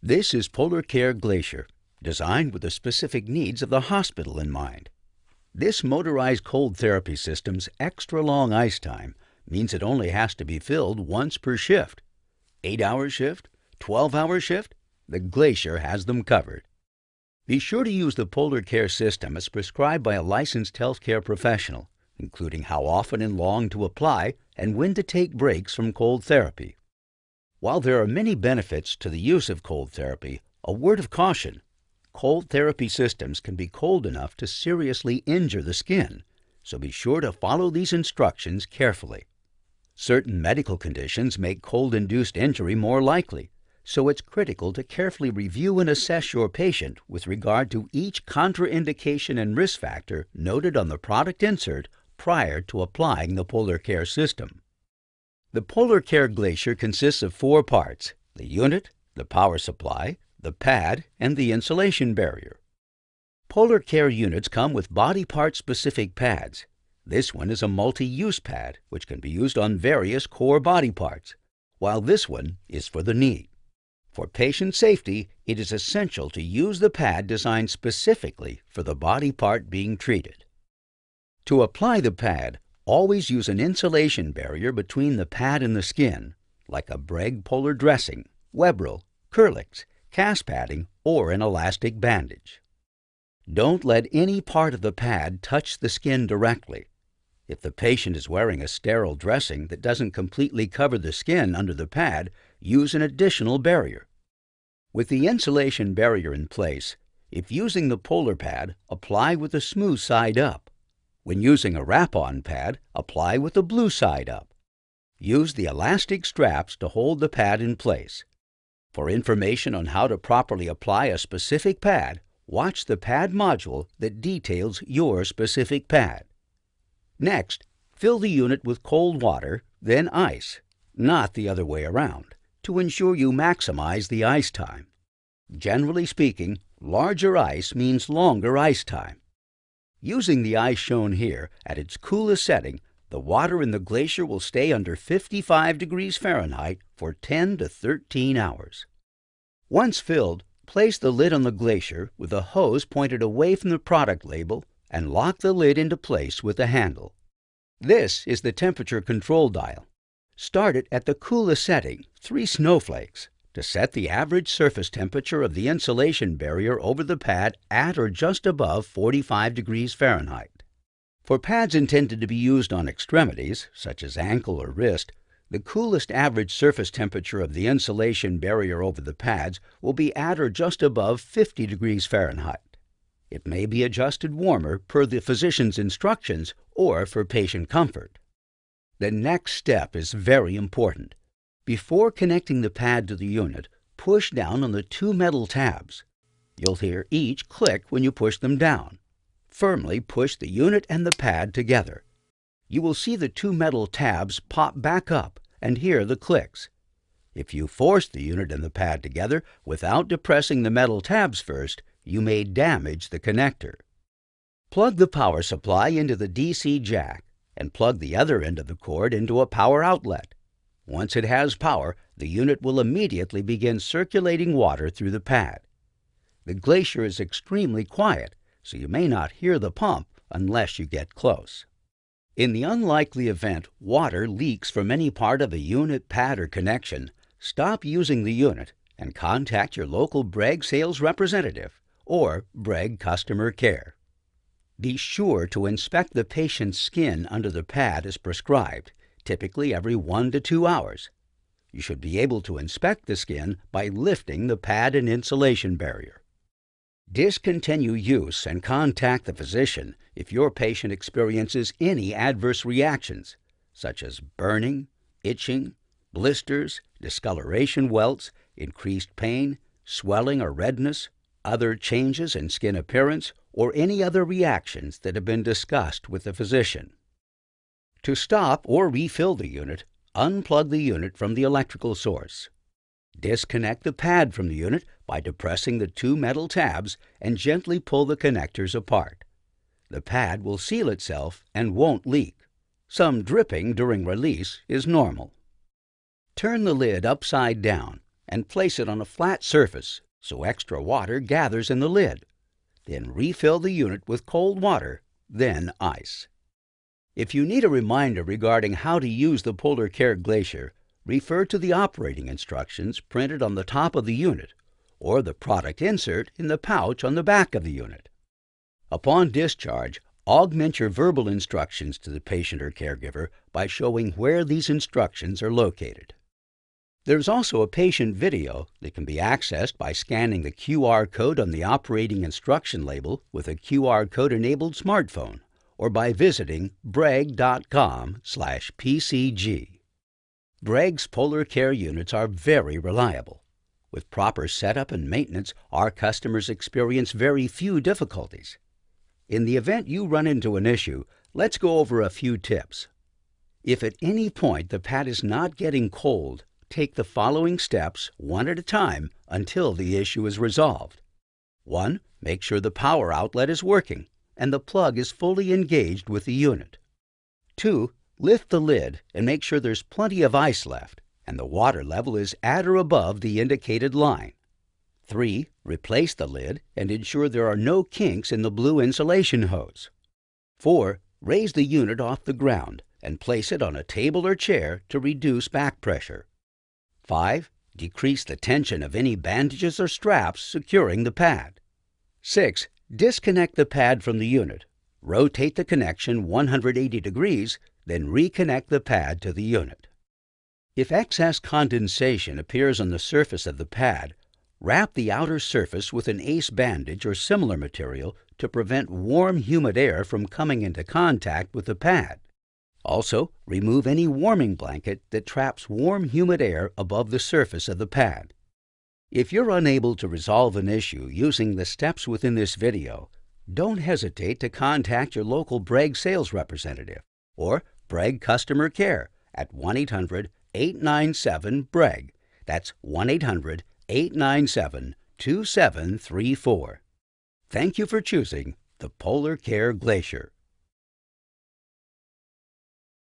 This is Polar Care Glacier, designed with the specific needs of the hospital in mind. This motorized cold therapy system's extra long ice time means it only has to be filled once per shift. 8-hour shift, 12-hour shift, the Glacier has them covered. Be sure to use the Polar Care system as prescribed by a licensed healthcare professional, including how often and long to apply and when to take breaks from cold therapy. While there are many benefits to the use of cold therapy, a word of caution: cold therapy systems can be cold enough to seriously injure the skin, so be sure to follow these instructions carefully. Certain medical conditions make cold-induced injury more likely, so it's critical to carefully review and assess your patient with regard to each contraindication and risk factor noted on the product insert prior to applying the Polar Care system. The Polar Care Glacier consists of 4 parts: the unit, the power supply, the pad, and the insulation barrier. Polar Care units come with body part-specific pads. This one is a multi-use pad, which can be used on various core body parts, while this one is for the knee. For patient safety, it is essential to use the pad designed specifically for the body part being treated. To apply the pad, always use an insulation barrier between the pad and the skin, like a Breg polar dressing, Webril, Kerlix, cast padding, or an elastic bandage. Don't let any part of the pad touch the skin directly. If the patient is wearing a sterile dressing that doesn't completely cover the skin under the pad, use an additional barrier. With the insulation barrier in place, if using the Polar pad, apply with the smooth side up. When using a wrap-on pad, apply with the blue side up. Use the elastic straps to hold the pad in place. For information on how to properly apply a specific pad, watch the pad module that details your specific pad. Next, fill the unit with cold water, then ice, not the other way around, to ensure you maximize the ice time. Generally speaking, larger ice means longer ice time. Using the ice shown here at its coolest setting, the water in the Glacier will stay under 55 degrees Fahrenheit for 10 to 13 hours. Once filled, place the lid on the Glacier with the hose pointed away from the product label and lock the lid into place with the handle. This is the temperature control dial. Start it at the coolest setting, 3 snowflakes, to set the average surface temperature of the insulation barrier over the pad at or just above 45 degrees Fahrenheit. For pads intended to be used on extremities, such as ankle or wrist, the coolest average surface temperature of the insulation barrier over the pads will be at or just above 50 degrees Fahrenheit. It may be adjusted warmer per the physician's instructions or for patient comfort. The next step is very important. Before connecting the pad to the unit, push down on the 2 metal tabs. You'll hear each click when you push them down. Firmly push the unit and the pad together. You will see the 2 metal tabs pop back up and hear the clicks. If you force the unit and the pad together without depressing the metal tabs first, you may damage the connector. Plug the power supply into the DC jack and plug the other end of the cord into a power outlet. Once it has power, the unit will immediately begin circulating water through the pad. The Glacier is extremely quiet, so you may not hear the pump unless you get close. In the unlikely event water leaks from any part of a unit, pad, or connection, stop using the unit and contact your local Breg sales representative or Breg customer care. Be sure to inspect the patient's skin under the pad as prescribed, typically every 1 to 2 hours. You should be able to inspect the skin by lifting the pad and insulation barrier. Discontinue use and contact the physician if your patient experiences any adverse reactions, such as burning, itching, blisters, discoloration welts, increased pain, swelling or redness, other changes in skin appearance, or any other reactions that have been discussed with the physician. To stop or refill the unit, unplug the unit from the electrical source. Disconnect the pad from the unit by depressing the 2 metal tabs and gently pull the connectors apart. The pad will seal itself and won't leak. Some dripping during release is normal. Turn the lid upside down and place it on a flat surface so extra water gathers in the lid. Then refill the unit with cold water, then ice. If you need a reminder regarding how to use the Polar Care Glacier, refer to the operating instructions printed on the top of the unit or the product insert in the pouch on the back of the unit. Upon discharge, augment your verbal instructions to the patient or caregiver by showing where these instructions are located. There's also a patient video that can be accessed by scanning the QR code on the operating instruction label with a QR code-enabled smartphone or by visiting breg.com/PCG. Breg's Polar Care units are very reliable. With proper setup and maintenance, our customers experience very few difficulties. In the event you run into an issue, let's go over a few tips. If at any point the pad is not getting cold, take the following steps one at a time until the issue is resolved. 1. Make sure the power outlet is working and the plug is fully engaged with the unit. 2. Lift the lid and make sure there's plenty of ice left and the water level is at or above the indicated line. 3. Replace the lid and ensure there are no kinks in the blue insulation hose. 4. Raise the unit off the ground and place it on a table or chair to reduce back pressure. 5. Decrease the tension of any bandages or straps securing the pad. 6. Disconnect the pad from the unit. Rotate the connection 180 degrees, then reconnect the pad to the unit. If excess condensation appears on the surface of the pad, wrap the outer surface with an ACE bandage or similar material to prevent warm, humid air from coming into contact with the pad. Also, remove any warming blanket that traps warm, humid air above the surface of the pad. If you're unable to resolve an issue using the steps within this video, don't hesitate to contact your local Breg sales representative or Breg Customer Care at 1-800-897-BREG. That's 1-800-897-2734. Thank you for choosing the Polar Care Glacier.